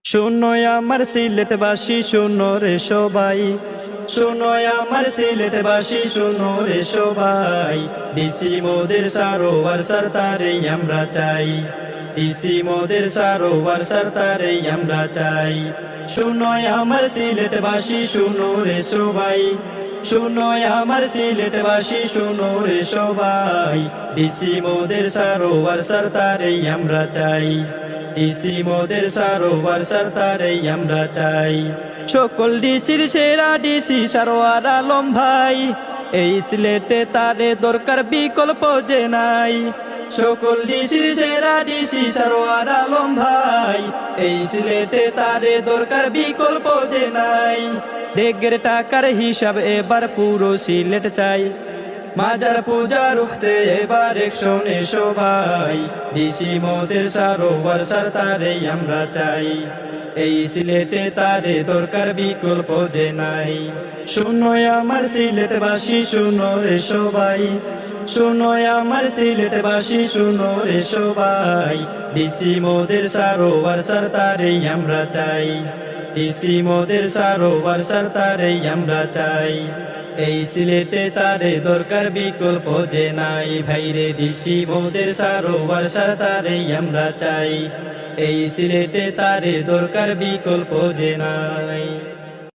শোনো আমার সিলেটবাসী শোনো রে সবাই, শোনো আমার সিলেটবাসী শোনো রে সবাই। ডিসি মোদের সারোয়ার সরদারে আমরা চাই, ডিসি মোদের সারোয়ার সরদারে আমরা চাই। শোনো আমার সিলেটবাসী শোনো রে সবাই, শোনো আমার সিলেটবাসী শোনো রে সবাই। ডিসি মোদের সারোয়ার সরদারে আমরা চাই, ডিসি মোদের সারোয়ার সরদারে আমরা চাই। সকল ডিসির সেরা ডিসি সারোয়ার আলম ভাই, এই সিলেটে তারে দরকার বিকল্প যে নাই। সকল ডিসির সেরা ডিসি সারোয়ার আলম ভাই, এই সিলেটে তারে দরকার বিকল্প যে নাই। ডেগের টাকার হিসাব এবার পুরো সিলেট চাই, মাজার পূজার উঠতে এবার একশনে সবাই। ডিসি মোদের সারোয়ার সরদারে আমরা চাই, এই সিলেটে তারে দরকার বিকল্প যে নাই। শোনো আমার সিলেটবাসী শোনো রে সবাই, শোনো আমার সিলেটবাসী শোনো রে সবাই। ডিসি মোদের সারোয়ার সরদারে আমরা চাই, ডিসি মোদের সারোয়ার সরদারে আমরা চাই। এই সিলেটে তারে দরকার বিকল্প যে নাই। ভাইরে ডিসি মোদের সারোয়ার সরদারে আমরা চাই, এই সিলেটে তারে দরকার বিকল্প যে নাই।